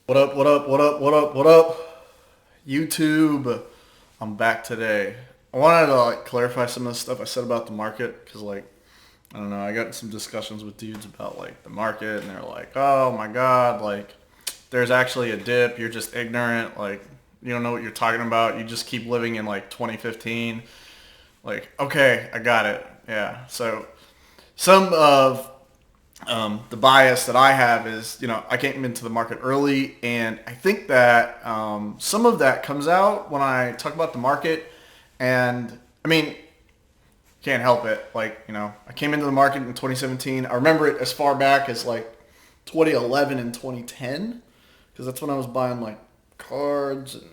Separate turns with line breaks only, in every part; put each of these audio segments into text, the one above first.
What up, what up, what up, what up, what up? YouTube, I'm back today. I wanted to clarify some of the stuff I said about the market because I don't know, I got in some discussions with dudes about the market and they're like, "Oh my god, there's actually a dip. You're just ignorant. You don't know what you're talking about. You just keep living in 2015." Okay, I got it. Yeah. So some of the bias that I have is, I came into the market early, and I think that some of that comes out when I talk about the market. And I mean, can't help it. I came into the market in 2017. I remember it as far back as 2011 and 2010, because that's when I was buying cards and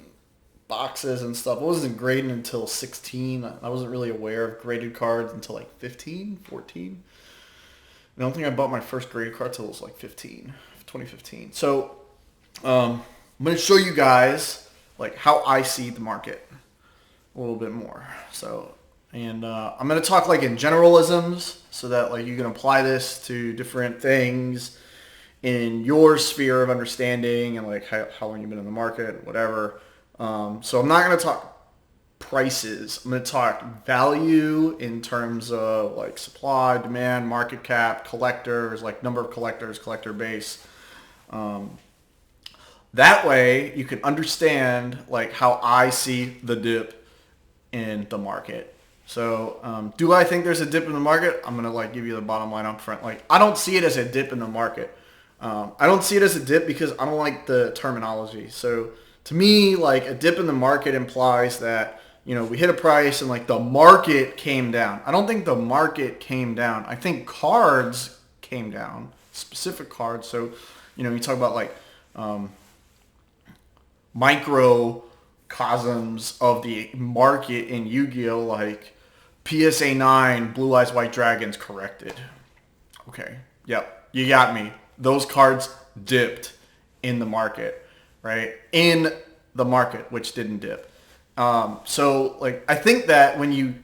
boxes and stuff. I wasn't grading until 16. I wasn't really aware of graded cards until 15, 14. I don't think I bought my first graded card till it was 2015. So I'm going to show you guys how I see the market a little bit more. So, and I'm going to talk in generalisms so that you can apply this to different things in your sphere of understanding and how long you've been in the market, whatever. So I'm not going to talk prices. I'm going to talk value in terms of supply, demand, market cap, collectors, number of collectors, collector base. That way you can understand how I see the dip in the market. So do I think there's a dip in the market? I'm going to give you the bottom line up front. I don't see it as a dip in the market. I don't see it as a dip because I don't like the terminology. So to me, a dip in the market implies that we hit a price and the market came down. I don't think the market came down. I think cards came down, specific cards. So, you talk about microcosms of the market in Yu-Gi-Oh, PSA 9, Blue Eyes White Dragons corrected. Okay. Yep. You got me. Those cards dipped in the market, right? In the market, which didn't dip. So I think that when you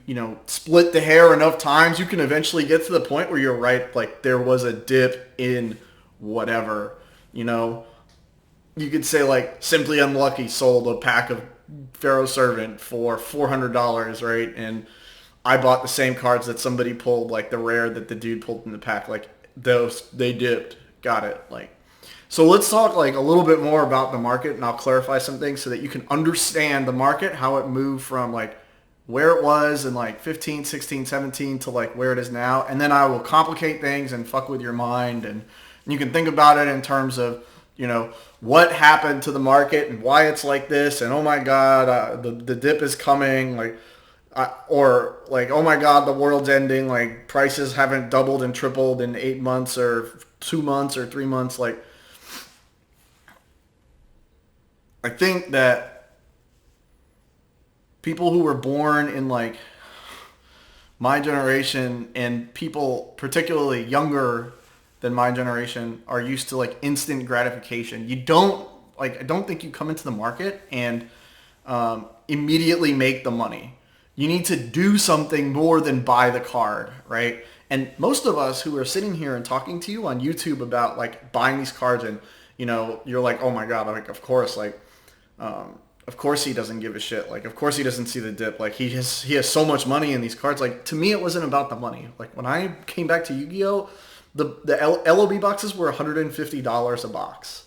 split the hair enough times, you can eventually get to the point where you're right. There was a dip in whatever, you could say Simply Unlucky sold a pack of Pharaoh Servant for $400, right? And I bought the same cards that somebody pulled, the rare that the dude pulled in the pack. Those, they dipped. Got it. So let's talk a little bit more about the market, and I'll clarify some things so that you can understand the market, how it moved from where it was in 15, 16, 17 to where it is now. And then I will complicate things and fuck with your mind, and you can think about it in terms of, what happened to the market and why it's like this, and oh my god, the dip is coming, or oh my god, the world's ending, prices haven't doubled and tripled in 8 months or 2 months or 3 months. I think that people who were born in my generation and people particularly younger than my generation are used to instant gratification. You don't I don't think you come into the market and immediately make the money. You need to do something more than buy the card, right? And most of us who are sitting here and talking to you on YouTube about buying these cards, and you're oh my god, of course, of course he doesn't give a shit. Of course he doesn't see the dip. He has so much money in these cards. To me, it wasn't about the money. When I came back to Yu-Gi-Oh, the LOB boxes were $150 a box.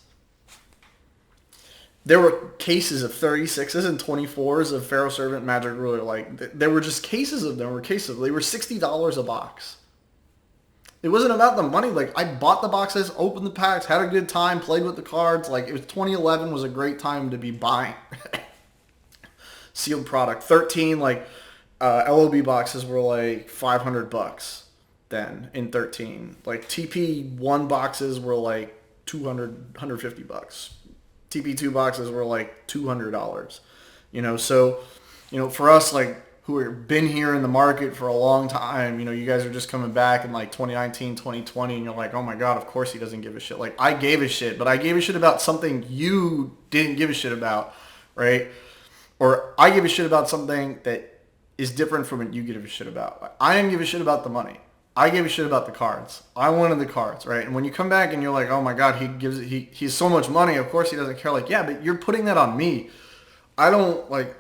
There were cases of 36s and 24s of Pharaoh Servant, Magic Ruler. There were just cases of them. They were $60 a box. It wasn't about the money. I bought the boxes, opened the packs, had a good time, played with the cards. It was 2011 was a great time to be buying sealed product. 13 LOB boxes were $500 then in 13. TP1 boxes were 200, $150. TP2 boxes were $200. So for us who have been here in the market for a long time, you guys are just coming back in 2019, 2020, and you're oh my god, of course he doesn't give a shit. I gave a shit, but I gave a shit about something you didn't give a shit about, right? Or I give a shit about something that is different from what you give a shit about. I didn't give a shit about the money. I gave a shit about the cards. I wanted the cards, right? And when you come back and you're like, oh my God, he's so much money. Of course he doesn't care. Like, yeah, but you're putting that on me. I don't like.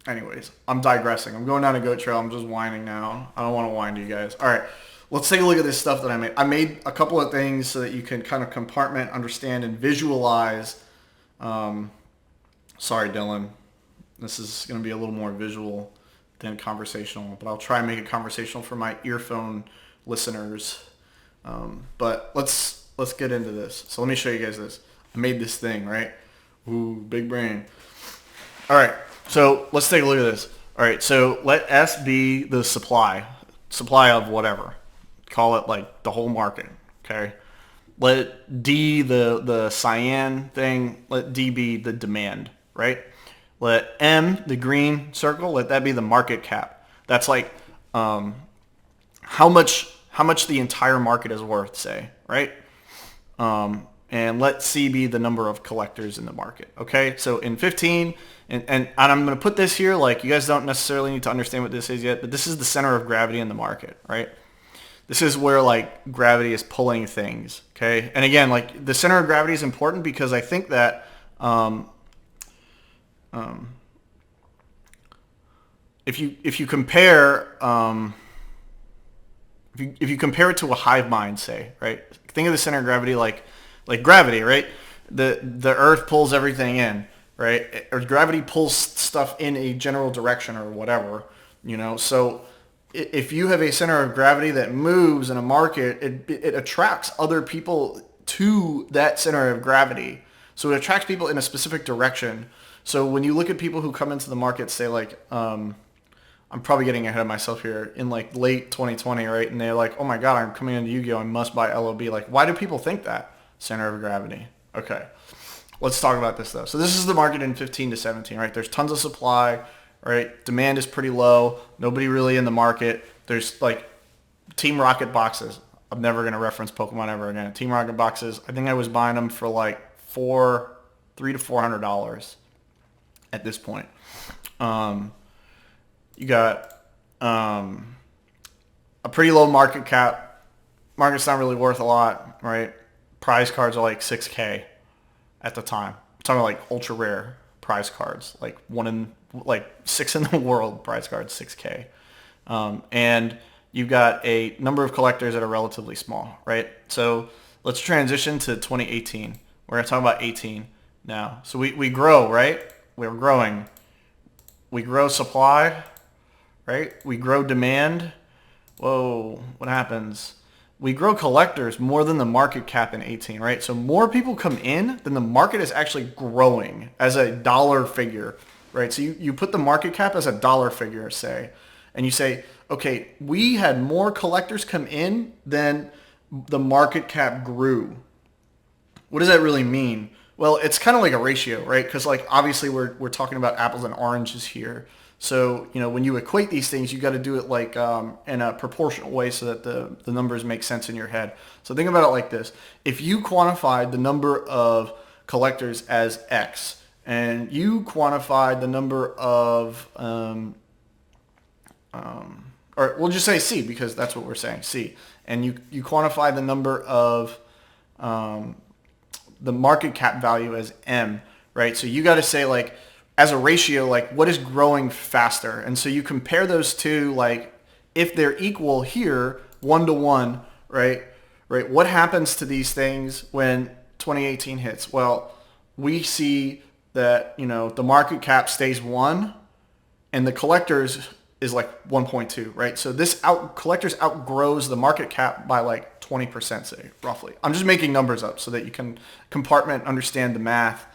Anyways, I'm digressing. I'm going down a goat trail. I'm just whining now. I don't want to whine to you guys. All right, let's take a look at this stuff that I made. I made a couple of things so that you can kind of compartment, understand, and visualize. Sorry, Dylan. This is going to be a little more visual than conversational, but I'll try and make it conversational for my earphone listeners. But let's get into this. So let me show you guys this. I made this thing, right? Ooh, big brain. All right, so let's take a look at this. All right, so let S be the supply of whatever. Call it like the whole market, okay? Let D the cyan thing, let D be the demand, right? Let M, the green circle, let that be the market cap. That's like how much the entire market is worth, say, right? And let C be the number of collectors in the market. Okay, so in 15, and I'm going to put this here, like you guys don't necessarily need to understand what this is yet, but this is the center of gravity in the market, right? This is where like gravity is pulling things, okay? And again, like the center of gravity is important because I think that if you compare if you compare it to a hive mind, say, right? Think of the center of gravity like gravity, right? The Earth pulls everything in, right? Or gravity pulls stuff in a general direction or whatever, you know. So if you have a center of gravity that moves in a market, it attracts other people to that center of gravity. So it attracts people in a specific direction. So when you look at people who come into the market, say like, I'm probably getting ahead of myself here, in like late 2020, right? And they're like, oh my God, I'm coming into Yugioh, I must buy LOB. Like, why do people think that? Center of gravity. Okay, let's talk about this though. So this is the market in 15 to 17, right? There's tons of supply, right? Demand is pretty low. Nobody really in the market. There's like Team Rocket boxes. I'm never going to reference Pokemon ever again. Team Rocket boxes, I think I was buying them for like $300 to $400 at this point. You got a pretty low market cap. Market's not really worth a lot, right? Prize cards are like 6K at the time. I'm talking like ultra rare prize cards, like 6 in the world prize cards, 6K. And you've got a number of collectors that are relatively small, right? So let's transition to 2018. We're going to talk about 18 now. So we grow, right? We're growing. We grow supply, right? We grow demand. Whoa, what happens? We grow collectors more than the market cap in 18, right? So more people come in than the market is actually growing as a dollar figure, right? So you put the market cap as a dollar figure, say, and you say, okay, we had more collectors come in than the market cap grew. What does that really mean? Well, it's kind of like a ratio, right? Because like obviously we're talking about apples and oranges here. So, you know, when you equate these things, you got to do it like in a proportional way so that the numbers make sense in your head. So think about it like this. If you quantified the number of collectors as X and you quantified the number of, or we'll just say C because that's what we're saying, C. And you quantify the number of the market cap value as M, right? So you got to say like, as a ratio, like what is growing faster? And so you compare those two, like if they're equal here, 1-to-1, right? Right. What happens to these things when 2018 hits? Well, we see that, you know, the market cap stays 1 and the collectors is like 1.2, right? So collectors outgrows the market cap by like 20%, say, roughly. I'm just making numbers up so that you can understand the math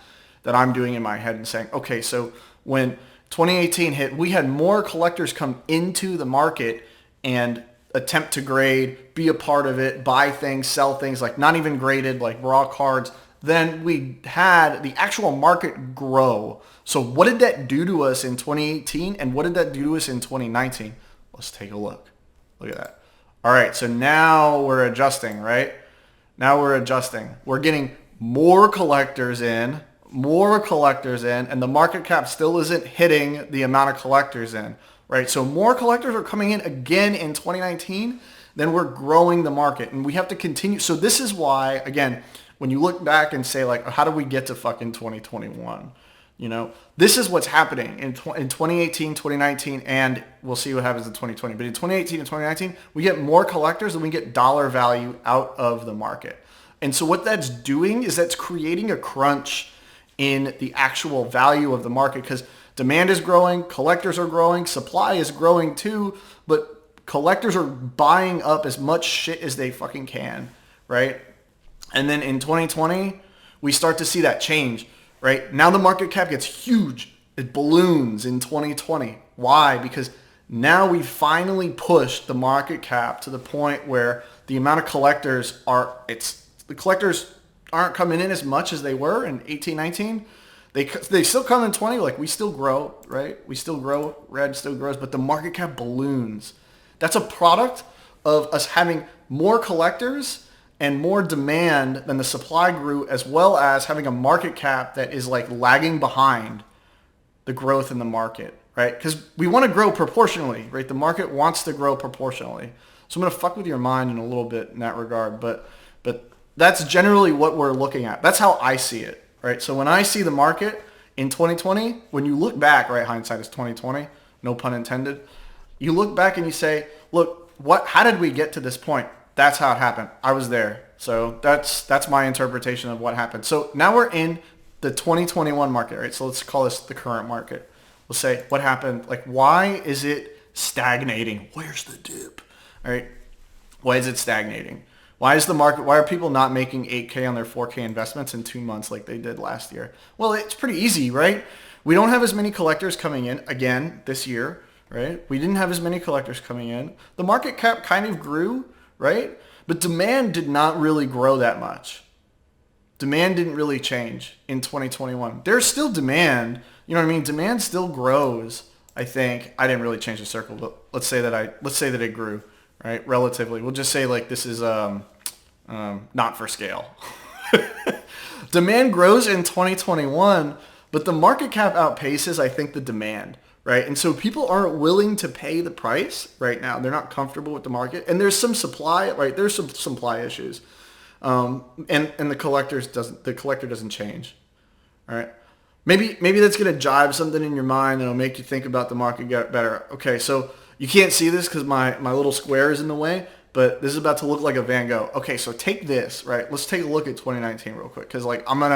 that I'm doing in my head and saying, okay, so when 2018 hit, we had more collectors come into the market and attempt to grade, be a part of it, buy things, sell things, like not even graded, like raw cards, than we had the actual market grow. So what did that do to us in 2018 and what did that do to us in 2019? Let's take a look. Look at that. All right, so now we're adjusting, right? Now we're adjusting. We're getting more collectors in, and the market cap still isn't hitting the amount of collectors in, right? So more collectors are coming in again in 2019 then we're growing the market. And we have to continue. So this is why, again, when you look back and say, like, how did we get to fucking 2021? You know, this is what's happening in 2018, 2019, and we'll see what happens in 2020. But in 2018 and 2019, we get more collectors and we get dollar value out of the market. And so what that's doing is that's creating a crunch in the actual value of the market because demand is growing, collectors are growing, supply is growing too, but collectors are buying up as much shit as they fucking can, right? And then in 2020, we start to see that change. Right? Now the market cap gets huge. It balloons in 2020. Why? Because now we finally pushed the market cap to the point where the amount of collectors the collectors aren't coming in as much as they were in 18, 19. They still come in 20. Like we still grow, right? We still grow. Red still grows, but the market cap balloons. That's a product of us having more collectors and more demand than the supply grew, as well as having a market cap that is like lagging behind the growth in the market, right? Because we want to grow proportionally, right? The market wants to grow proportionally. So I'm going to fuck with your mind in a little bit in that regard, but that's generally what we're looking at. That's how I see it, right? So when I see the market in 2020, when you look back, right, hindsight is 2020, no pun intended. You look back and you say, look, how did we get to this point? That's how it happened. I was there. So that's my interpretation of what happened. So now we're in the 2021 market, right? So let's call this the current market. We'll say what happened. Like, why is it stagnating? Where's the dip? All right. Why is it stagnating? Why are people not making 8K on their 4K investments in 2 months like they did last year? Well, it's pretty easy, right? We don't have as many collectors coming in again this year, right? We didn't have as many collectors coming in. The market cap kind of grew, right? But demand did not really grow that much. Demand didn't really change in 2021. There's still demand. You know what I mean? Demand still grows. I think I didn't really change the circle, but let's say that it grew, right? Relatively, we'll just say like this is not for scale. Demand grows in 2021, but the market cap outpaces, I think, the demand. Right. And so people aren't willing to pay the price right now. They're not comfortable with the market. And there's some supply, right? There's some supply issues. And the collector doesn't change. All right. Maybe that's going to jive something in your mind that'll make you think about the market get better. Okay. So you can't see this because my little square is in the way, but this is about to look like a Van Gogh. Okay. So take this, right? Let's take a look at 2019 real quick. Cause like I'm going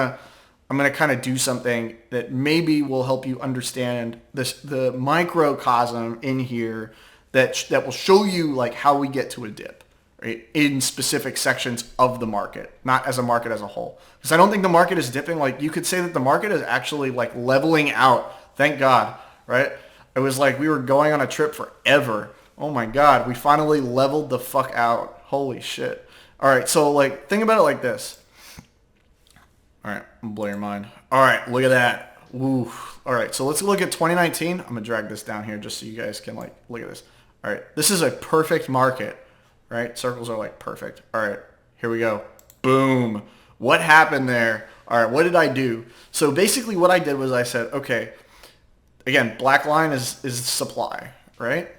to kind of do something that maybe will help you understand the microcosm in here that will show you like how we get to a dip, right? In specific sections of the market, not as a market as a whole. Because I don't think the market is dipping. Like you could say that the market is actually like leveling out. Thank God, right? It was like we were going on a trip forever. Oh my God, we finally leveled the fuck out. Holy shit. All right, so like think about it like this. All right, I'm gonna blow your mind. All right, look at that. Woo. All right, so let's look at 2019. I'm gonna drag this down here just so you guys can like look at this. All right, this is a perfect market, right? Circles are like perfect. All right, here we go. Boom. What happened there? All right, what did I do? So basically what I did was I said, okay, again, black line is supply, right?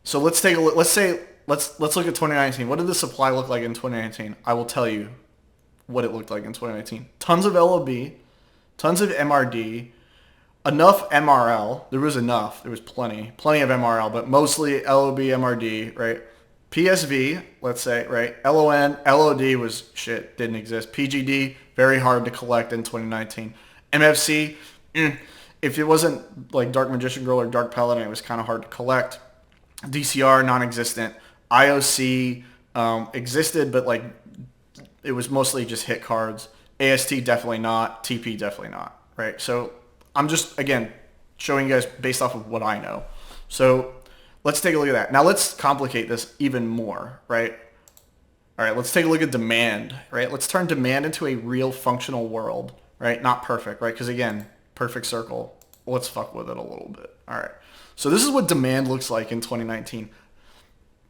So let's take a look. Let's look at 2019. What did the supply look like in 2019? I will tell you what it looked like in 2019. Tons of LOB, tons of MRD, enough MRL. There was enough. There was plenty of MRL, but mostly LOB, MRD, right? PSV, let's say, right? LON, LOD was shit, didn't exist. PGD, very hard to collect in 2019. MFC, if it wasn't like Dark Magician Girl or Dark Paladin, it was kind of hard to collect. DCR, non-existent. IOC existed, but like it was mostly just hit cards. AST, definitely not. TP, definitely not, right? So I'm just, again, showing you guys based off of what I know. So let's take a look at that. Now let's complicate this even more, right? All right, let's take a look at demand, right? Let's turn demand into a real functional world, right? Not perfect, right? Because again, perfect circle. Let's fuck with it a little bit. All right. So this is what demand looks like in 2019.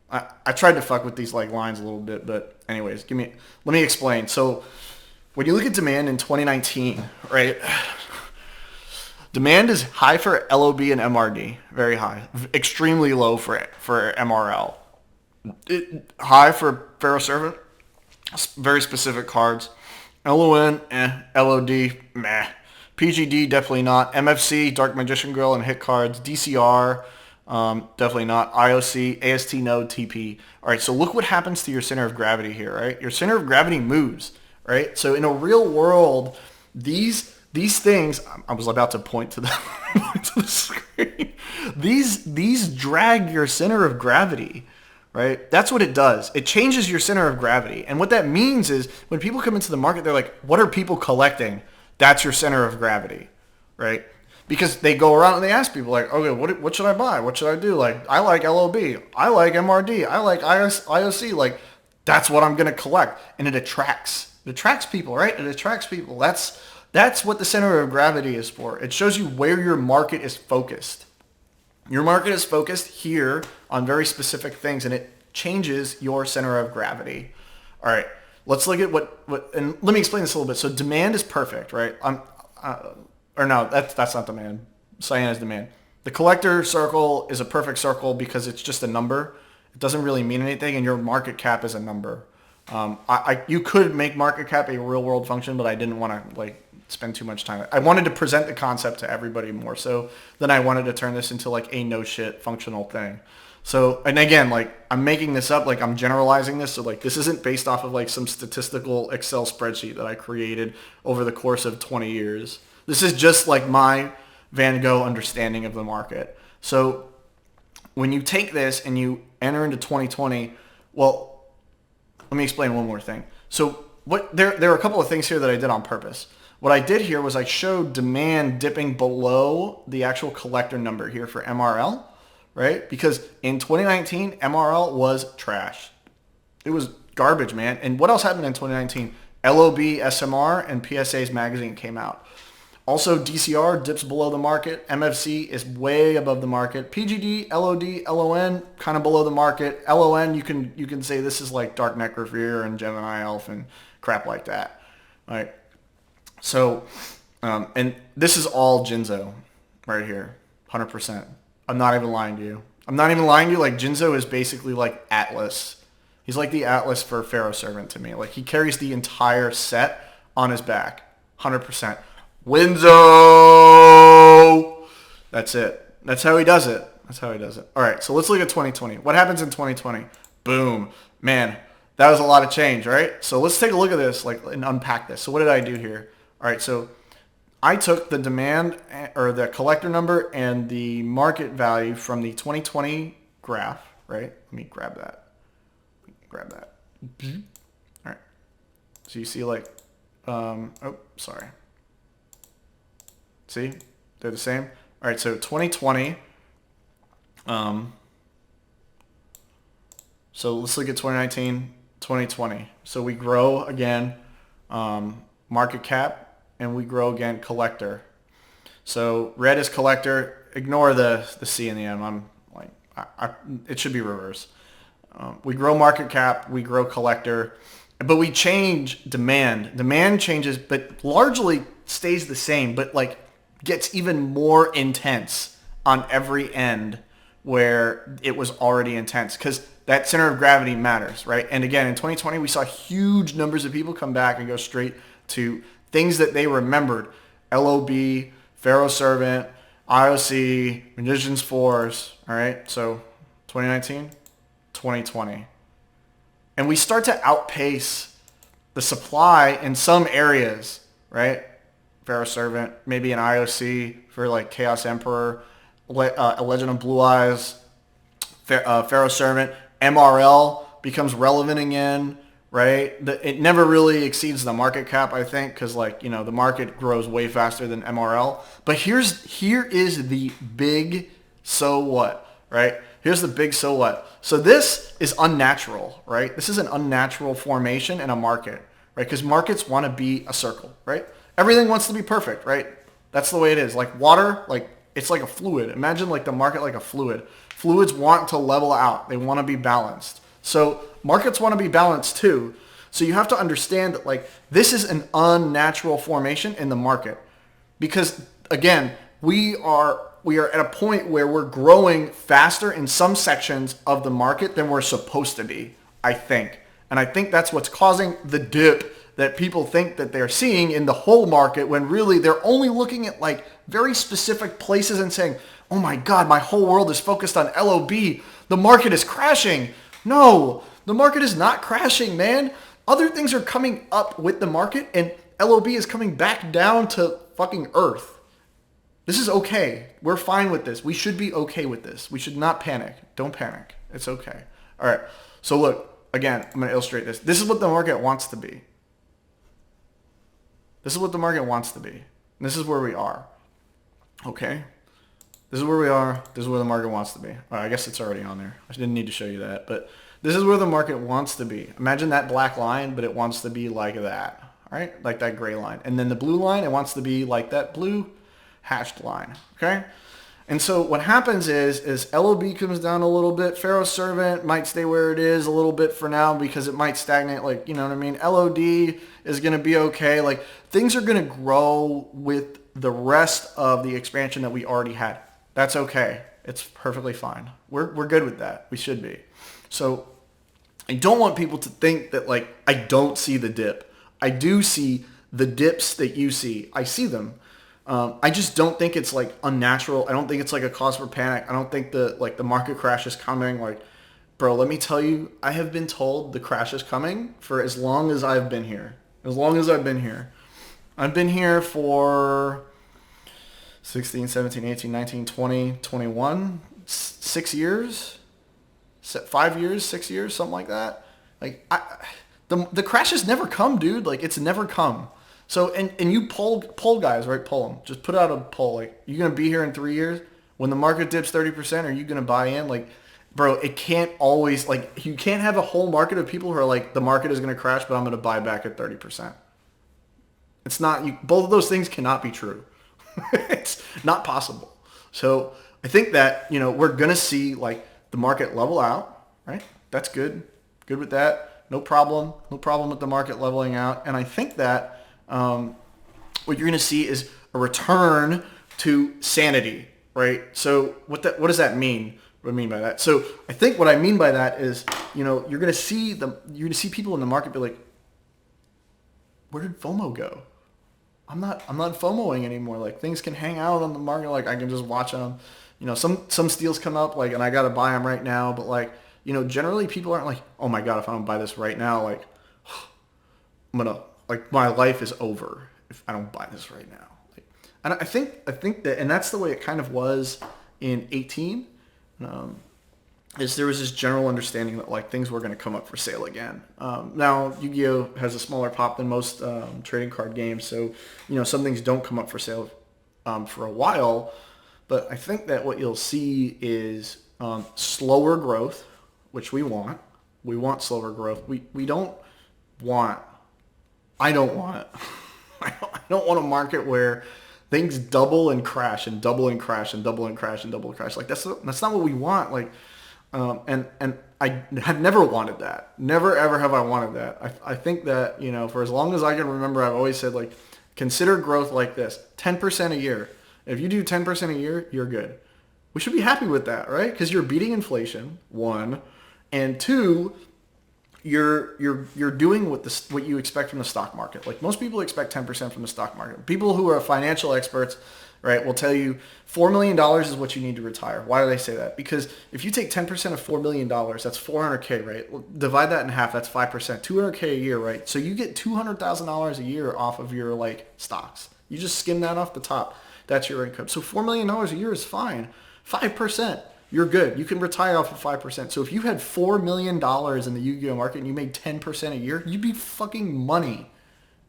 I tried to fuck with these like lines a little bit, but anyways, let me explain. So when you look at demand in 2019, right? Demand is high for LOB and MRD, very high. Extremely low for MRL. High for Pharaoh Servant. Very specific cards. LON, LOD, meh. PGD, definitely not. MFC, Dark Magician Girl, and hit cards. DCR, definitely not. IOC, AST node, TP. All right, so look what happens to your center of gravity here, right? Your center of gravity moves, right? So in a real world, these things, I was about to point to the, to the screen. These drag your center of gravity, right? That's what it does. It changes your center of gravity. And what that means is when people come into the market, they're like, what are people collecting? That's your center of gravity, right? Because they go around and they ask people like, okay, what should I buy? What should I do? Like, I like LOB. I like MRD. I like IOC. Like, that's what I'm going to collect. And it attracts. It attracts people, right? It attracts people. That's what the center of gravity is for. It shows you where your market is focused. Your market is focused here on very specific things, and it changes your center of gravity. All right, let's look at what and let me explain this a little bit. So demand is perfect, right? Or no, that's not demand. Cyan is demand. The collector circle is a perfect circle because it's just a number. It doesn't really mean anything, and your market cap is a number. You could make market cap a real world function, but I didn't want to like spend too much time. I wanted to present the concept to everybody more so than I wanted to turn this into like a no shit functional thing. So, and again, like I'm making this up, like I'm generalizing this. So like this isn't based off of like some statistical Excel spreadsheet that I created over the course of 20 years. This is just like my Van Gogh understanding of the market. So when you take this and you enter into 2020, well, let me explain one more thing. So there are a couple of things here that I did on purpose. What I did here was I showed demand dipping below the actual collector number here for MRL, right? Because in 2019, MRL was trash. It was garbage, man. And what else happened in 2019? LOB, SMR, and PSA's magazine came out. Also, DCR dips below the market. MFC is way above the market. PGD, LOD, LON, kind of below the market. LON, you can say this is like Dark Necrosphere and Gemini Elf and crap like that, right? So, and this is all Jinzo right here, 100%. I'm not even lying to you. I'm not even lying to you. Like Jinzo is basically like Atlas. He's like the Atlas for Pharaoh Servant to me. Like he carries the entire set on his back, 100%. Winzo! That's it. That's how he does it. That's how he does it. All right, so let's look at 2020. What happens in 2020? Boom. Man, that was a lot of change, right? So let's take a look at this like and unpack this. So what did I do here? All right, so I took the demand or the collector number and the market value from the 2020 graph, right? Let me grab that. Grab that. All right. So you see like, oh, sorry. See, they're the same. All right, so 2020. So let's look at 2019, 2020. So we grow again, market cap, and we grow again collector. So red is collector. Ignore the C and the M. I'm like, it should be reverse. We grow market cap, we grow collector, but we change demand. Demand changes, but largely stays the same, but like gets even more intense on every end where it was already intense because that center of gravity matters, right? And again, in 2020, we saw huge numbers of people come back and go straight to things that they remembered. LOB, Pharaoh Servant, IOC, Magician's Force, all right? So 2019, 2020. And we start to outpace the supply in some areas, right? Pharaoh Servant, maybe an IOC for like Chaos Emperor, a Legend of Blue Eyes, Pharaoh Servant, MRL becomes relevant again, right? It never really exceeds the market cap, I think, because like, you know, the market grows way faster than MRL. But here is the big so what, right? Here's the big so what. So this is unnatural, right? This is an unnatural formation in a market, right? Because markets want to be a circle, right? Everything wants to be perfect, right? That's the way it is. Like water, like it's like a fluid. Imagine like the market like a fluid. Fluids want to level out. They want to be balanced. So markets want to be balanced too. So you have to understand that like this is an unnatural formation in the market because again, we're we are at a point where we're growing faster in some sections of the market than we're supposed to be, I think. And I think that's what's causing the dip that people think that they're seeing in the whole market, when really they're only looking at like very specific places and saying, oh my God, my whole world is focused on LOB. The market is crashing. No, the market is not crashing, man. Other things are coming up with the market, and LOB is coming back down to fucking earth. This is okay. We're fine with this. We should be okay with this. We should not panic. Don't panic. It's okay. All right. So look, again, I'm going to illustrate this. This is what the market wants to be. This is what the market wants to be. And this is where we are. Okay? This is where we are. This is where the market wants to be. All right, I guess it's already on there. I didn't need to show you that. But this is where the market wants to be. Imagine that black line, but it wants to be like that. All right? Like that gray line. And then the blue line, it wants to be like that blue hashed line. Okay? And so what happens is LOB comes down a little bit. Pharaoh's Servant might stay where it is a little bit for now because it might stagnate. Like, you know what I mean? LOD is going to be okay. Like, things are going to grow with the rest of the expansion that we already had. That's okay. It's perfectly fine. We're good with that. We should be. So I don't want people to think that, like, I don't see the dip. I do see the dips that you see. I see them. I just don't think it's like unnatural. I don't think it's like a cause for panic. I don't think the market crash is coming. Like, bro, let me tell you, I have been told the crash is coming for as long as I've been here. As long as I've been here. I've been here for 16, 17, 18, 19, 20, 21, 6 years, 5 years, 6 years, something like that. Like, the crashes never come, dude. Like, it's never come. So, and you poll guys, right? Poll them. Just put out a poll. Like, you going to be here in 3 years? When the market dips 30%, are you going to buy in? Like, bro, it can't always, like, you can't have a whole market of people who are like, the market is going to crash, but I'm going to buy back at 30%. It's not, both of those things cannot be true. It's not possible. So I think that, we're going to see, like, the market level out, right? That's good. Good with that. No problem. No problem with the market leveling out. And I think that what you're going to see is a return to sanity, right? So what does that mean? What do I mean by that? So I think what I mean by that is, you're going to see people in the market be like, where did FOMO go? I'm not FOMOing anymore. Like, things can hang out on the market. Like, I can just watch them. Some steals come up, like, and I got to buy them right now. But, like, generally people aren't like, oh my God, if I don't buy this right now, like, I'm going to, like, my life is over if I don't buy this right now. Like, and I think that, and that's the way it kind of was in 18, is there was this general understanding that, like, things were going to come up for sale again. Now, Yu-Gi-Oh! Has a smaller pop than most trading card games, so, some things don't come up for sale for a while. But I think that what you'll see is slower growth, which we want. We want slower growth. We don't want... I don't want it. I don't want a market where things double and crash and double and crash and double and crash and double and crash. Like, that's not what we want. Like, and I have never wanted that. Never ever have I wanted that. I think that, for as long as I can remember, I've always said, like, consider growth like this: 10% a year. If you do 10% a year, you're good. We should be happy with that, right? Because you're beating inflation, one, and two, you're doing what you expect from the stock market. Like, most people expect 10% from the stock market. People who are financial experts, right, will tell you $4 million is what you need to retire. Why do they say that? Because if you take 10% of $4 million, that's $400K, right? Well, divide that in half, that's 5%, $200K a year, right? So you get $200,000 a year off of your, like, stocks. You just skim that off the top. That's your income. So $4 million a year is fine. 5%. You're good. You can retire off of 5%. So if you had $4 million in the Yu-Gi-Oh market and you made 10% a year, you'd be fucking money,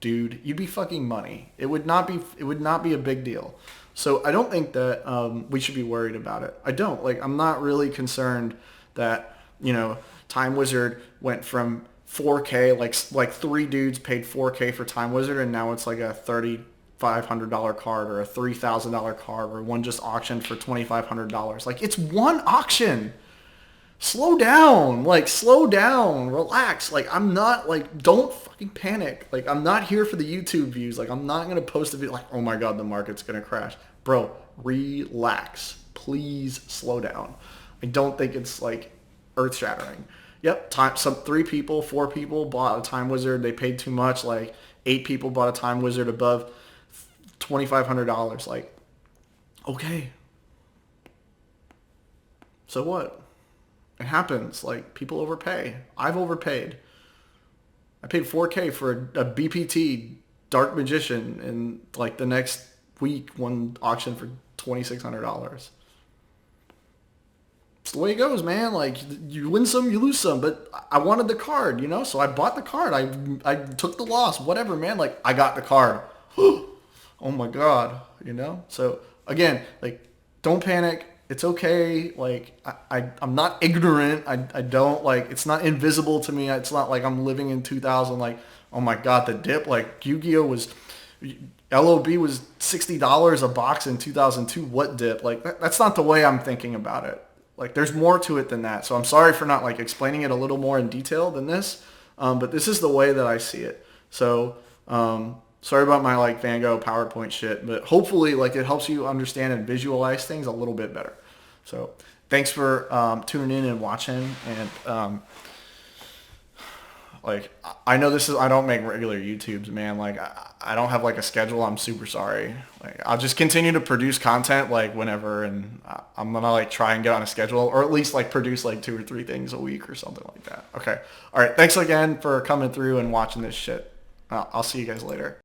dude. You'd be fucking money. It would not be a big deal. So I don't think that we should be worried about it. I don't. Like, I'm not really concerned that, Time Wizard went from 4K, like 3 dudes paid 4K for Time Wizard, and now it's like a $3,500 card or a $3,000 card, or one just auctioned for $2,500. Like, it's one auction. Slow down. Like, slow down. Relax. Like, I'm not, like, don't fucking panic. Like, I'm not here for the YouTube views. Like, I'm not going to post a video like, oh my God, the market's going to crash. Bro, Relax. Please slow down. I don't think it's like earth-shattering. Yep, some 3 people, 4 people bought a time wizard. They paid too much. Like 8 people bought a time wizard above $2,500. Like, okay, so what? It happens. Like, people overpay. I've overpaid. I paid 4K for a BPT Dark Magician, and like the next week, one auction for $2,600. It's the way it goes, man. Like, you win some, you lose some. But I wanted the card, you know? So I bought the card. I took the loss, whatever, man. Like, I got the card. Oh my God, you know? So again, like, don't panic. It's okay. Like, I'm not ignorant. I don't, like, it's not invisible to me. It's not like I'm living in 2000. Like, oh my God, the dip. Like, Yu-Gi-Oh was, LOB was $60 a box in 2002. What dip? Like, that's not the way I'm thinking about it. Like, there's more to it than that. So I'm sorry for not, like, explaining it a little more in detail than this. But this is the way that I see it. So, sorry about my, like, Van Gogh PowerPoint shit. But hopefully, like, it helps you understand and visualize things a little bit better. So thanks for tuning in and watching. And, like, I know I don't make regular YouTubes, man. Like, I don't have, like, a schedule. I'm super sorry. Like, I'll just continue to produce content, like, whenever, and I'm gonna, like, try and get on a schedule, or at least, like, produce, like, 2 or 3 things a week or something like that. Okay. All right. Thanks again for coming through and watching this shit. I'll see you guys later.